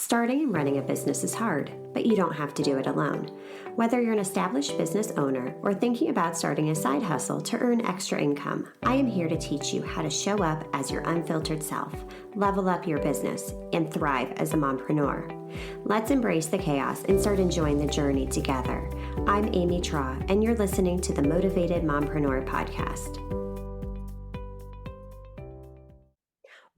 Starting and running a business is hard, but you don't have to do it alone. Whether you're an established business owner or thinking about starting a side hustle to earn extra income, I am here to teach you how to show up as your unfiltered self, level up your business, and thrive as a mompreneur. Let's embrace the chaos and start enjoying the journey together. I'm Amy Traw, and you're listening to the Motivated Mompreneur Podcast.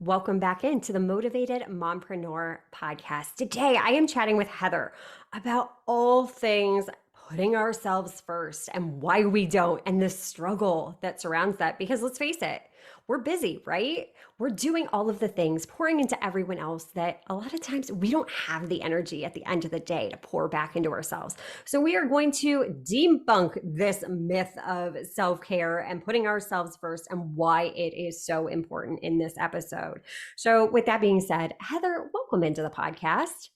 Welcome back into the Motivated Mompreneur Podcast. Today, I am chatting with Heather about all things putting ourselves first and why we don't, and the struggle that surrounds that. Because let's face it, we're busy, right? We're doing all of the things, pouring into everyone else that a lot of times we don't have the energy at the end of the day to pour back into ourselves. So we are going to debunk this myth of self-care and putting ourselves first and why it is so important in this episode. So with that being said, Heather, welcome into the podcast.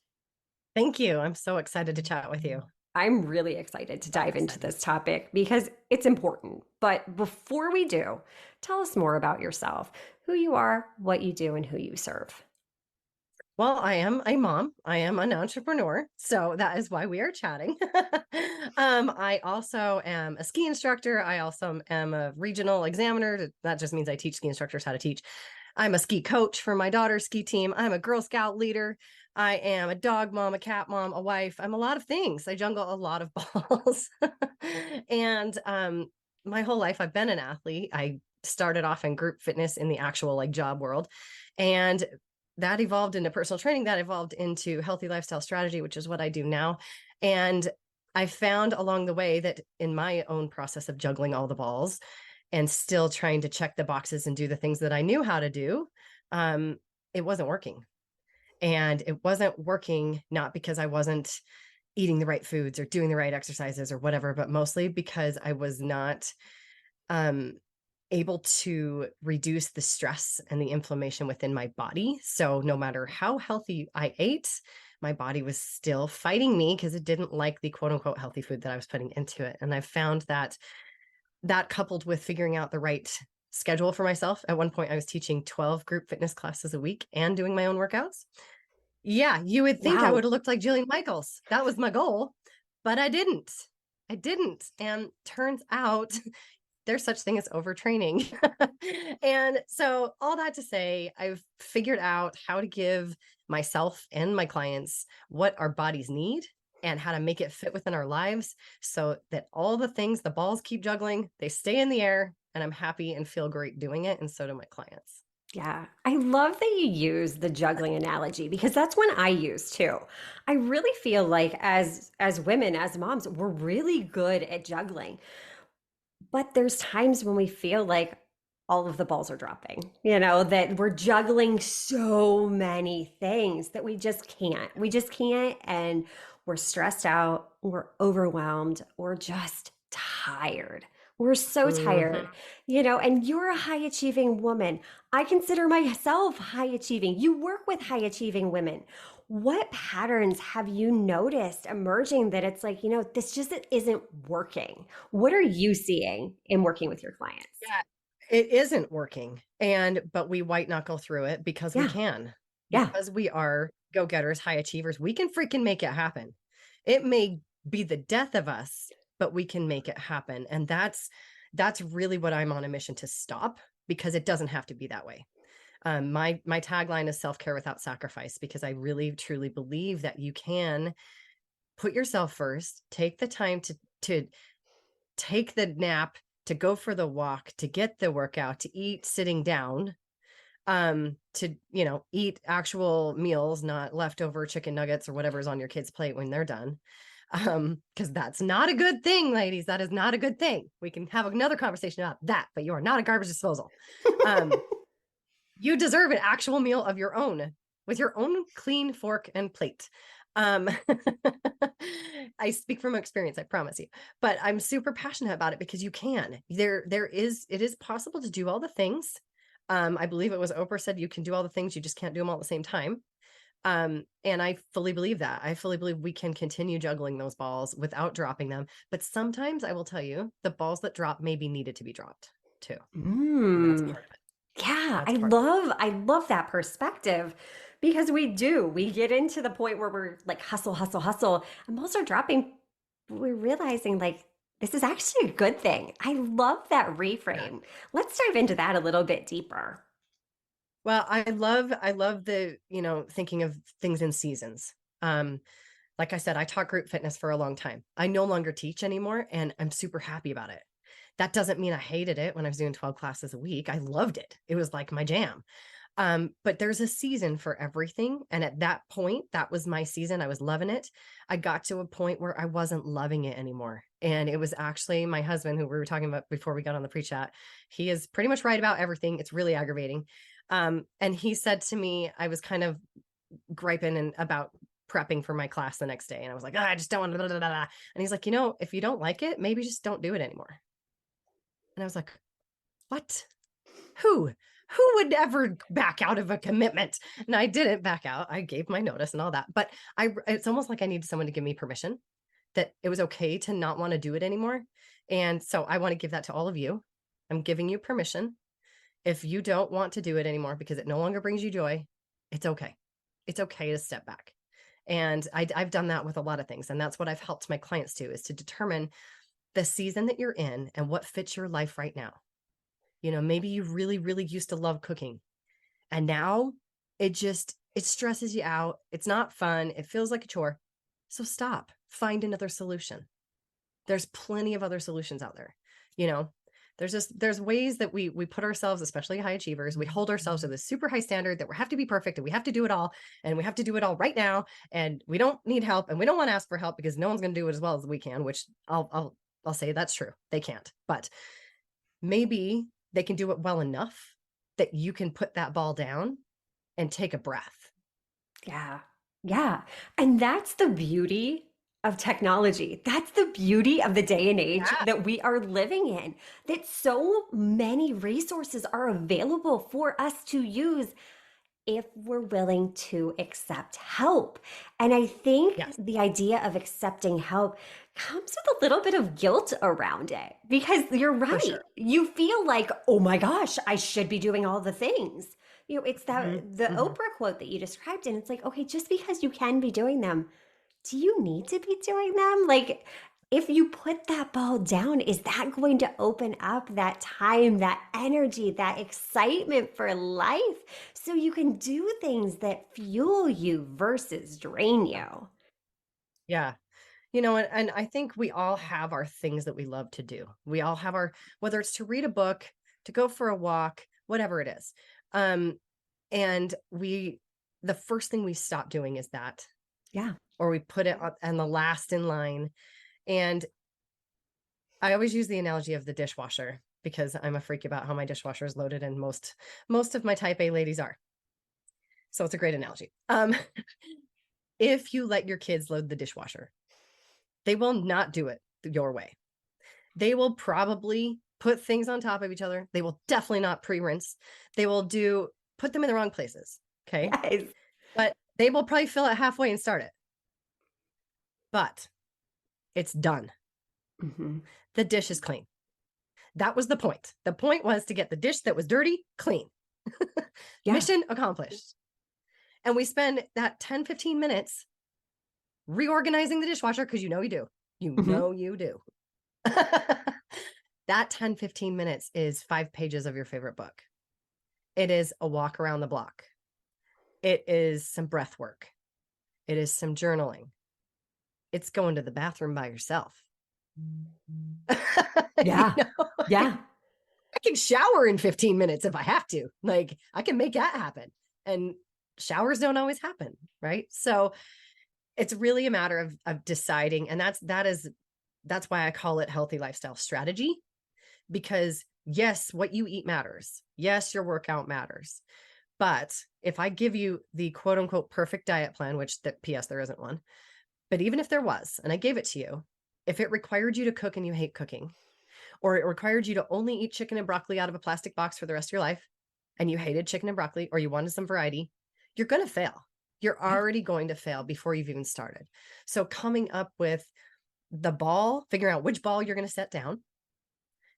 Thank you. I'm so excited to chat with you. I'm really excited to dive into this topic because it's important. But before we do, tell us more about yourself, who you are, what you do, and who you serve. Well, I am a mom. I am an entrepreneur. So that is why we are chatting. I also am a ski instructor. I also am a regional examiner. That just means I teach ski instructors how to teach. I'm a ski coach for my daughter's ski team. I'm a Girl Scout leader. I am a dog mom, a cat mom, a wife. I'm a lot of things. I juggle a lot of balls. And my whole life, I've been an athlete. I started off in group fitness in the actual job world. And that evolved into personal training, that evolved into healthy lifestyle strategy, which is what I do now. And I found along the way that in my own process of juggling all the balls and still trying to check the boxes and do the things that I knew how to do, it wasn't working. And it wasn't working not because I wasn't eating the right foods or doing the right exercises or whatever, but mostly because I was not able to reduce the stress and the inflammation within my body. So no matter how healthy I ate, my body was still fighting me because it didn't like the quote unquote healthy food that I was putting into it. And I found that coupled with figuring out the right schedule for myself. At one point, I was teaching 12 group fitness classes a week and doing my own workouts. Yeah, you would think I would have looked like Jillian Michaels. That was my goal, but I didn't. And turns out there's such thing as overtraining. And so all that to say, I've figured out how to give myself and my clients what our bodies need and how to make it fit within our lives so that all the things, the balls keep juggling, they stay in the air, and I'm happy and feel great doing it. And so do my clients. Yeah, I love that you use the juggling analogy because that's one I use too. I really feel like as women, as moms, we're really good at juggling. But there's times when we feel like all of the balls are dropping, that we're juggling so many things that we just can't. We just can't. And we're stressed out, we're overwhelmed, we're just tired. We're so tired, and you're a high achieving woman. I consider myself high achieving. You work with high achieving women. What patterns have you noticed emerging that it's like, this just isn't working? What are you seeing in working with your clients? Yeah, it isn't working. But we white knuckle through it because we can. Yeah. Because we are go-getters, high achievers. We can freaking make it happen. It may be the death of us, but we can make it happen. And that's really what I'm on a mission to stop, because it doesn't have to be that way. My tagline is self-care without sacrifice, because I really truly believe that you can put yourself first, take the time to take the nap, to go for the walk, to get the workout, to eat sitting down, to eat actual meals, not leftover chicken nuggets or whatever's on your kid's plate when they're done. Because that's not a good thing, ladies. That is not a good thing. We can have another conversation about that, but you are not a garbage disposal. You deserve an actual meal of your own with your own clean fork and plate. I speak from experience, I promise you, but I'm super passionate about it because you can. It is possible to do all the things. I believe it was Oprah said you can do all the things, you just can't do them all at the same time. And I fully believe that. I fully believe we can continue juggling those balls without dropping them. But sometimes I will tell you, the balls that drop maybe needed to be dropped too. That's part of it. Yeah, I love that perspective, Because we do. We get into the point where we're like hustle, hustle, hustle, and balls are dropping. We're realizing like this is actually a good thing. I love that Yeah. reframe. Let's dive into that a little bit deeper. Well, I love the, thinking of things in seasons. Um, like I said, I taught group fitness for a long time. I no longer teach anymore, and I'm super happy about it. That doesn't mean I hated it when I was doing 12 classes a week. I loved it. It was like my jam. But there's a season for everything. And at that point, that was my season. I was loving it. I got to a point where I wasn't loving it anymore. And it was actually my husband, who we were talking about before we got on the pre-chat. He is pretty much right about everything. It's really aggravating. And he said to me, I was kind of griping and about prepping for my class the next day. And I was like, I just don't want to. Blah, blah, blah, blah. And he's like, if you don't like it, maybe just don't do it anymore. And I was like, what? Who? Who would ever back out of a commitment? And I didn't back out. I gave my notice and all that. But it's almost like I needed someone to give me permission that it was okay to not want to do it anymore. And so I want to give that to all of you. I'm giving you permission. If you don't want to do it anymore because it no longer brings you joy, it's okay. It's okay to step back. And I've done that with a lot of things. And that's what I've helped my clients do, is to determine the season that you're in and what fits your life right now. Maybe you really, really used to love cooking, and now it stresses you out. It's not fun. It feels like a chore. So stop, find another solution. There's plenty of other solutions out there. You know, there's ways that we put ourselves, especially high achievers, we hold ourselves to this super high standard that we have to be perfect and we have to do it all, and we have to do it all right now, and we don't need help, and we don't want to ask for help because no one's going to do it as well as we can, which I'll say that's true. They can't. But maybe they can do it well enough that you can put that ball down and take a breath. Yeah. Yeah. And that's the beauty of technology. That's the beauty of the day and age Yeah. that we are living in, that so many resources are available for us to use if we're willing to accept help. And I think Yes, the idea of accepting help comes with a little bit of guilt around it, because you're for right. sure. You feel like, oh my gosh, I should be doing all the things. It's Hmm. that the Hmm. Oprah quote that you described, and it's like, okay, just because you can be doing them, do you need to be doing them? Like, if you put that ball down, is that going to open up that time, that energy, that excitement for life so you can do things that fuel you versus drain you? Yeah. And I think we all have our things that we love to do. We all have whether it's to read a book, to go for a walk, whatever it is. Um, and the first thing we stop doing is that, Yeah. or we put it on the last in line. And I always use the analogy of the dishwasher because I'm a freak about how my dishwasher is loaded, and most of my type A ladies are. So it's a great analogy. If you let your kids load the dishwasher, they will not do it your way. They will probably put things on top of each other. They will definitely not pre-rinse. They will put them in the wrong places. Okay. Yes. But they will probably fill it halfway and start it. But it's done. Hmm. The dish is clean. That was the point. The point was to get the dish that was dirty clean. Yeah. Mission accomplished. And we spend that 10-15 minutes reorganizing the dishwasher because you do. You Hmm. know you do. That 10-15 minutes is 5 pages of your favorite book. It is a walk around the block. It is some breath work. It is some journaling. It's going to the bathroom by yourself. you Yeah. know, Yeah. I can shower in 15 minutes if I have to. Like, I can make that happen. And showers don't always happen, right? So it's really a matter of deciding. And that's why I call it healthy lifestyle strategy, because yes, what you eat matters. Yes, your workout matters. But if I give you the quote unquote perfect diet plan, which PS, there isn't one, but even if there was, and I gave it to you, if it required you to cook and you hate cooking, or it required you to only eat chicken and broccoli out of a plastic box for the rest of your life, and you hated chicken and broccoli, or you wanted some variety, you're going to fail. You're Yeah. already going to fail before you've even started. So coming up with figuring out which ball you're going to set down,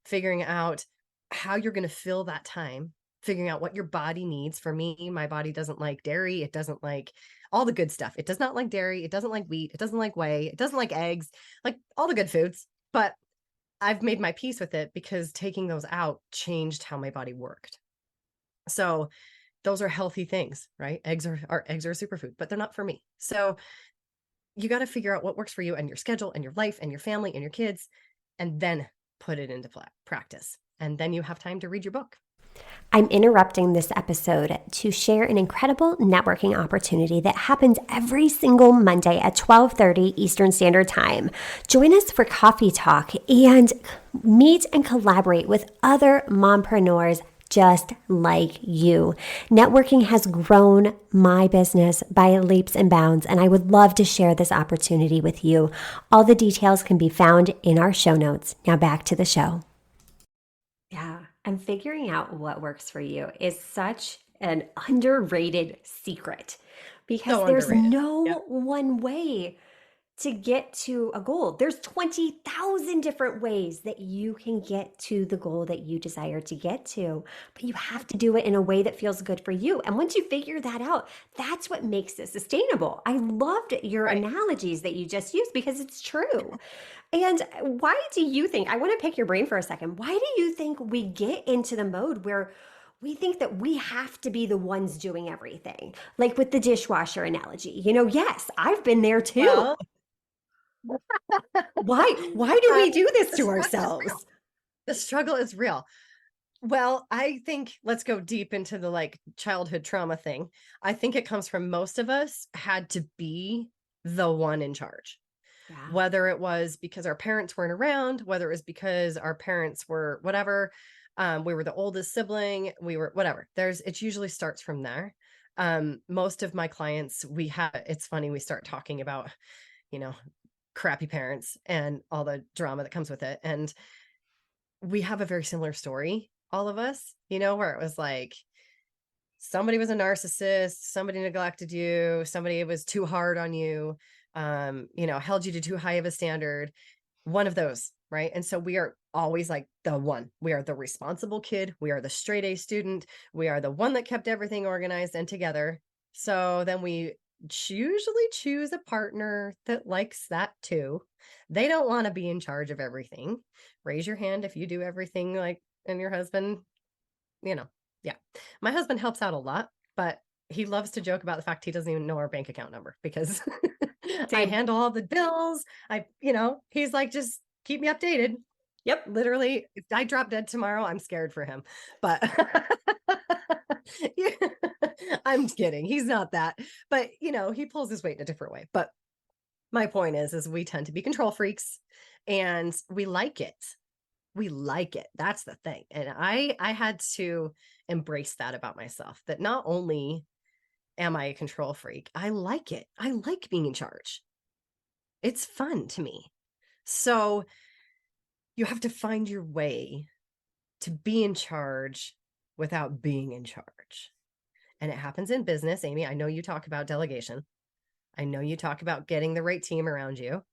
figuring out how you're going to fill that time, figuring out what your body needs. For me, my body doesn't like dairy. It doesn't like all the good stuff. It does not like dairy. It doesn't like wheat. It doesn't like whey. It doesn't like eggs, like all the good foods. But I've made my peace with it because taking those out changed how my body worked. So those are healthy things, right? Eggs are a superfood, but they're not for me. So you got to figure out what works for you and your schedule and your life and your family and your kids, and then put it into practice. And then you have time to read your book. I'm interrupting this episode to share an incredible networking opportunity that happens every single Monday at 12:30 Eastern Standard Time. Join us for coffee talk and meet and collaborate with other mompreneurs just like you. Networking has grown my business by leaps and bounds, and I would love to share this opportunity with you. All the details can be found in our show notes. Now back to the show. Yeah, and figuring out what works for you is such an underrated secret because So there's underrated. no Yep. one way to get to a goal. There's 20,000 different ways that you can get to the goal that you desire to get to, but you have to do it in a way that feels good for you. And once you figure that out, that's what makes it sustainable. I loved your Right. analogies that you just used because it's true. And why do you think, I want to pick your brain for a second. Why do you think we get into the mode where we think that we have to be the ones doing everything? Like with the dishwasher analogy. Yes, I've been there too. Well, Why do we do this the to struggle is real. ourselves? The struggle is real. Well, I think let's go deep into the like childhood trauma thing. I think it comes from most of us had to be the one in charge, Yeah. whether it was because our parents weren't around, whether it was because our parents were whatever, we were the oldest sibling, we were whatever. It usually starts from there. Most of my clients, it's funny, we start talking about, you know, crappy parents and all the drama that comes with it. And we have a very similar story, all of us, where it was like somebody was a narcissist, somebody neglected you, somebody was too hard on you, held you to too high of a standard, one of those, right? And so we are always like the one. We are the responsible kid, we are the straight A student, we are the one that kept everything organized and together. So then we usually choose a partner that likes that too. They don't want to be in charge of everything. Raise your hand if you do everything like, and your husband, you know, yeah. My husband helps out a lot, but he loves to joke about the fact he doesn't even know our bank account number because I Same. handle all the bills. He's like, just keep me updated. Yep. Literally, if I drop dead tomorrow, I'm scared for him. But yeah, I'm kidding. He's not that. But he pulls his weight in a different way. But my point is we tend to be control freaks and we like it. We like it. That's the thing. And I had to embrace that about myself, that not only am I a control freak, I like it. I like being in charge. It's fun to me. So you have to find your way to be in charge without being in charge. And it happens in business. Amy, I know you talk about delegation. I know you talk about getting the right team around you.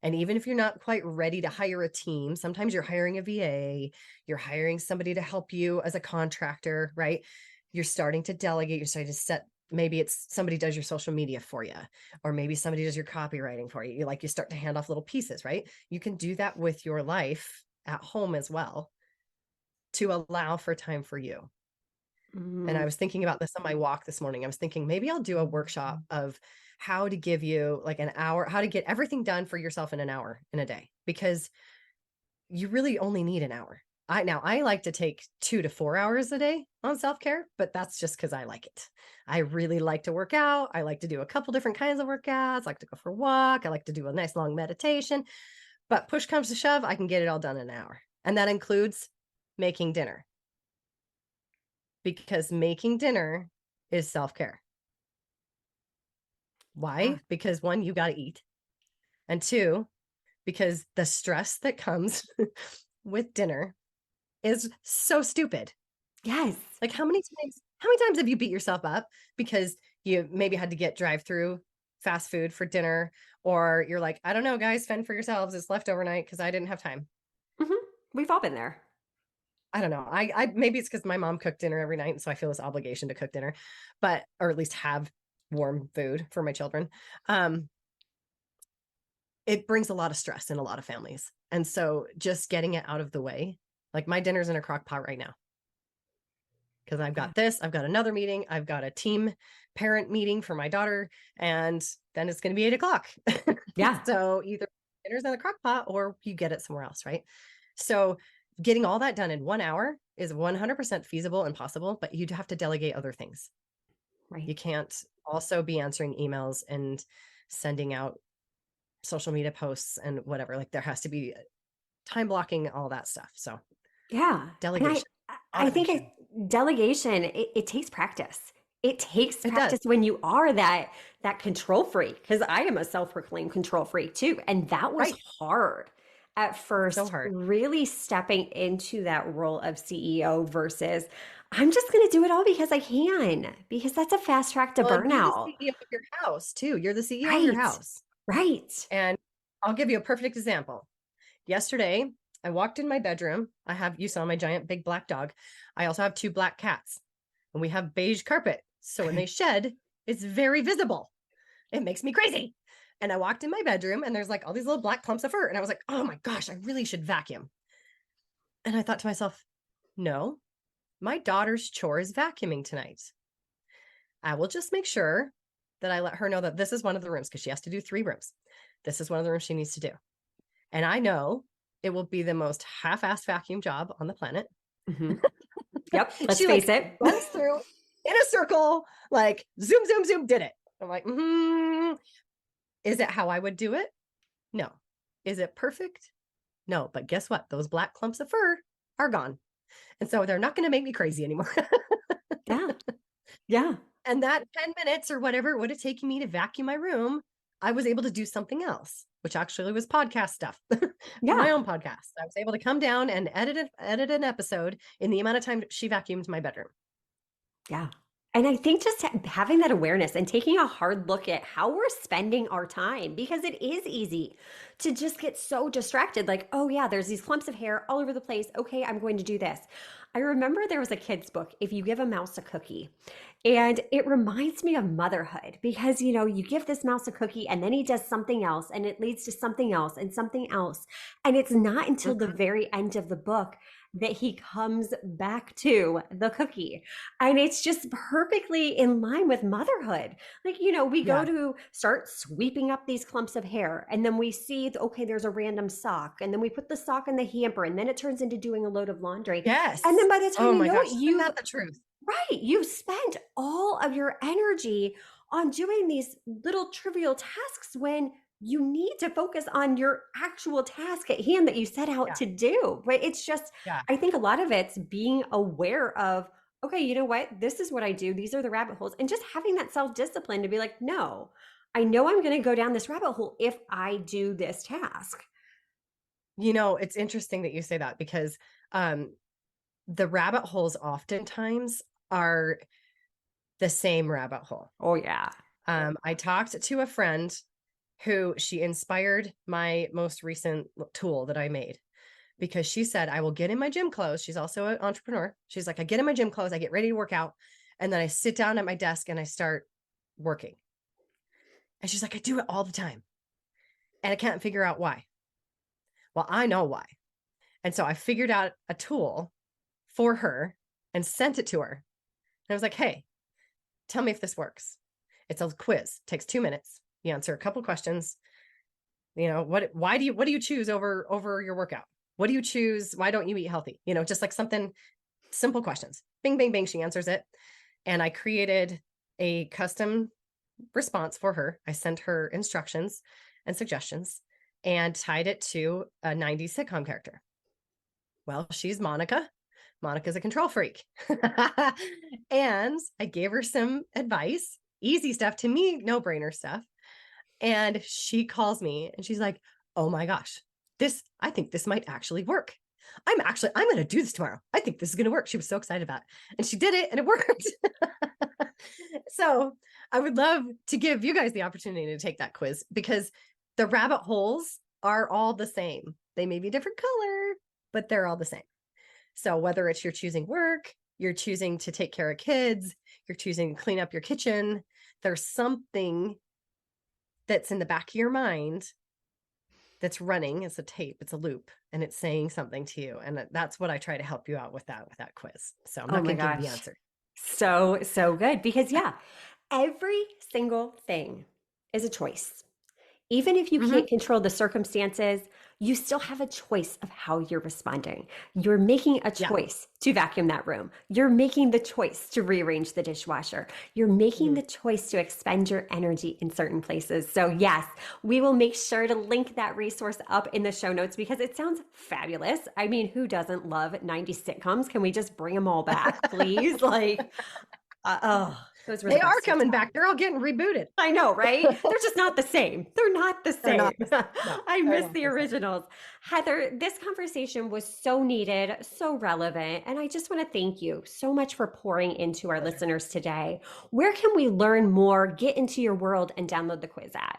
And even if you're not quite ready to hire a team, sometimes you're hiring a VA, you're hiring somebody to help you as a contractor, right? You're starting to delegate, you're starting to maybe it's somebody does your social media for you, or maybe somebody does your copywriting for you. You start to hand off little pieces, right? You can do that with your life at home as well to allow for time for you. And I Mm, was thinking about this on my walk this morning. I was thinking maybe I'll do a workshop of how to give you like an hour, how to get everything done for yourself in an hour in a day, because you really only need an hour. I like to take 2 to 4 hours a day on self-care, but that's just because I like it. I really like to work out. I like to do a couple different kinds of workouts. I like to go for a walk. I like to do a nice long meditation. But push comes to shove, I can get it all done in an hour. And that includes making dinner, because making dinner is self-care. yeah. Why? Because one, you got to eat. And two, because the stress that comes with dinner is so stupid. Yes. Like how many times have you beat yourself up because you maybe had to get drive through fast food for dinner, or you're like, I don't know, guys, fend for yourselves. It's left overnight because I didn't have time. Hmm. We've all been there. I don't know. I maybe it's because my mom cooked dinner every night, and so I feel this obligation to cook dinner, but or at least have warm food for my children. Um, it brings a lot of stress in a lot of families. And so just getting it out of the way, like my dinner's in a crock pot right now because I've Yeah. got this, I've got another meeting, I've got a team parent meeting for my daughter, and then it's going to be 8 o'clock. Yeah. So either dinner's in the crock pot or you get it somewhere else, right? So getting all that done in 1 hour is 100% feasible and possible, but you'd have to delegate other things. Right. You can't also be answering emails and sending out social media posts and whatever. Like there has to be time blocking, all that stuff. So Yeah. And delegation, I think automation. delegation, it takes practice. It takes It does. practice when you are that control freak, because I am a self-proclaimed control freak too. And that was Right. hard at So first, hard. really stepping into that role of CEO versus I'm just going to do it all because I can, because that's a fast track to Well, and you're the burnout. CEO of your house too. You're the CEO of your Right. house. Right. And I'll give you a perfect example. Yesterday, I walked in my bedroom. You saw my giant big black dog. I also have two black cats and we have beige carpet. So when they shed, it's very visible. It makes me crazy. And I walked in my bedroom and there's like all these little black clumps of fur. And I was like, oh my gosh, I really should vacuum. And I thought to myself, no, my daughter's chore is vacuuming tonight. I will just make sure that I let her know that this is one of the rooms because she has to do 3 rooms. This is one of the rooms she needs to do. And I know it will be the most half-assed vacuum job on the planet. Hmm. Yep. Let's She face like it. runs through in a circle, like zoom, zoom, zoom, did it. I'm like, is it how I would do it? No. Is it perfect? No. But guess what? Those black clumps of fur are gone. And so they're not going to make me crazy anymore. Yeah. Yeah. And that 10 minutes or whatever it would have taken me to vacuum my room, I was able to do something else, which actually was podcast stuff for my Yeah. own podcast. I was able to come down and edit an episode in the amount of time she vacuumed my bedroom. Yeah. And I think just having that awareness and taking a hard look at how we're spending our time, because it is easy to just get so distracted. Like, oh, yeah, there's these clumps of hair all over the place. Okay, I'm going to do this. I remember there was a kid's book, If You Give a Mouse a Cookie. And it reminds me of motherhood because, you give this mouse a cookie and then he does something else and it leads to something else and something else. And it's not until the Mhm. very end of the book that he comes back to the cookie. And it's just perfectly in line with motherhood. Like, we go Yeah. to start sweeping up these clumps of hair, and then we see, okay, there's a random sock, and then we put the sock in the hamper, and then it turns into doing a load of laundry. And Yes. then by the time Oh you my know gosh. it, Isn't that the truth? right, you've spent all of your energy on doing these little trivial tasks when you need to focus on your actual task at hand that you set out Yeah. to do. Right. It's just, Yeah. I think a lot of it's being aware of, okay, you know what? This is what I do. These are the rabbit holes. And just having that self discipline to be like, no, I know I'm going to go down this rabbit hole if I do this task. It's interesting that you say that because um, the rabbit holes oftentimes are the same rabbit hole. Oh, yeah. I talked to a friend who she inspired my most recent tool that I made because she said, I will get in my gym clothes. She's also an entrepreneur. She's like, I get in my gym clothes, I get ready to work out, and then I sit down at my desk and I start working. And she's like, I do it all the time. And I can't figure out why. Well, I know why. And so I figured out a tool for her and sent it to her. And I was like, hey, tell me if this works. It's a quiz, it takes 2 minutes. You answer a couple questions. What do you choose over your workout? What do you choose? Why don't you eat healthy? Just like something simple questions. Bing, bing, bing. She answers it. And I created a custom response for her. I sent her instructions and suggestions and tied it to a 90s sitcom character. Well, she's Monica. Monica's a control freak. And I gave her some advice, easy stuff to me, no brainer stuff. And she calls me and she's like, oh my gosh, I think this might actually work. I'm going to do this tomorrow. I think this is going to work. She was so excited about it. And she did it and it worked. So I would love to give you guys the opportunity to take that quiz because the rabbit holes are all the same. They may be different color, but they're all the same. So whether it's you're choosing work, you're choosing to take care of kids, you're choosing to clean up your kitchen, there's something that's in the back of your mind that's running. It's a tape, it's a loop, and it's saying something to you. And that's what I try to help you out with that quiz. So I'm Oh not my going to give you the gosh. answer. So good. Because, yeah, every single thing is a choice. Even if you Hmm. can't control the circumstances, you still have a choice of how you're responding. You're making a Yeah. choice to vacuum that room. You're making the choice to rearrange the dishwasher. You're making Mhm. the choice to expend your energy in certain places. So, yes, we will make sure to link that resource up in the show notes because it sounds fabulous. I mean, who doesn't love 90s sitcoms? Can we just bring them all back, please? Like, oh, those were the They are best of coming back. times. They're all getting rebooted. I know, right? They're just not the same. They're not the They're same. not no, I they're miss not the the same. originals. Heather, this conversation was so needed, so relevant. And I just want to thank you so much for pouring into our Pleasure. listeners today. Where can we learn more, get into your world, and download the quiz at?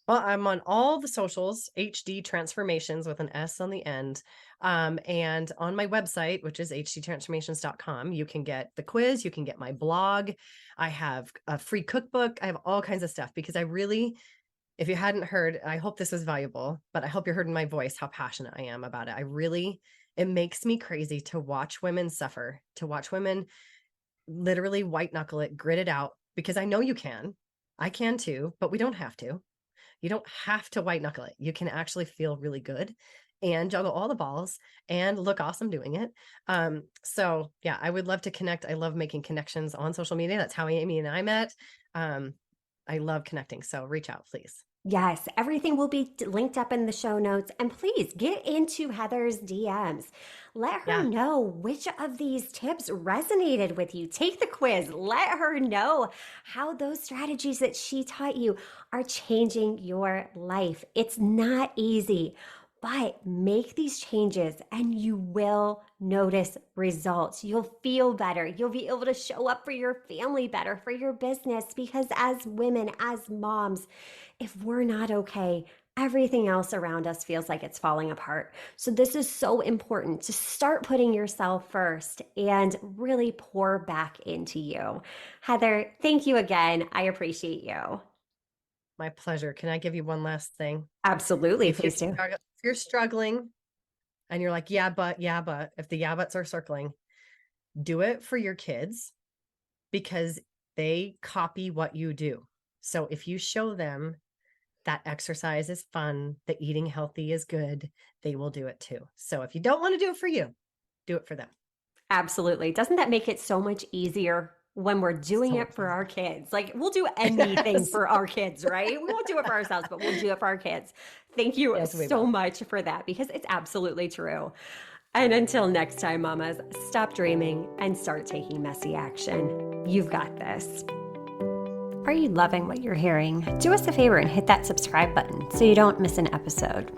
Well, I'm on all the socials, HD Transformations with an S on the end. And on my website, which is hdtransformations.com, you can get the quiz, you can get my blog. I have a free cookbook. I have all kinds of stuff because I really, if you hadn't heard, I hope this was valuable, but I hope you heard in my voice how passionate I am about it. It makes me crazy to watch women suffer, to watch women literally white knuckle it, grit it out, because I know you can. I can too, but we don't have to. You don't have to white knuckle it. You can actually feel really good and juggle all the balls and look awesome doing it. So yeah, I would love to connect. I love making connections on social media. That's how Amy and I met. Um, I love connecting. So reach out, please. Yes, everything will be linked up in the show notes. And please get into Heather's DMs. Let her Yeah. know which of these tips resonated with you. Take the quiz. Let her know how those strategies that she taught you are changing your life. It's not easy, but make these changes and you will notice results. You'll feel better. You'll be able to show up for your family better, for your business, because as women, as moms, if we're not okay, everything else around us feels like it's falling apart. So, this is so important to start putting yourself first and really pour back into you. Heather, thank you again. I appreciate you. My pleasure. Can I give you one last thing? Absolutely. Please do. If you're struggling and you're like, yeah, but if the yeah buts are circling, do it for your kids because they copy what you do. So if you show them that exercise is fun, that eating healthy is good, they will do it too. So if you don't want to do it for you, do it for them. Absolutely. Doesn't that make it so much easier when we're doing So it much for our easier. kids? Like, we'll do anything Yes. for our kids, right? We won't do it for ourselves, but we'll do it for our kids. Thank you Yes, we so will. much for that because it's absolutely true. And until next time, mamas, stop dreaming and start taking messy action. You've got this. Are you loving what you're hearing? Do us a favor and hit that subscribe button so you don't miss an episode.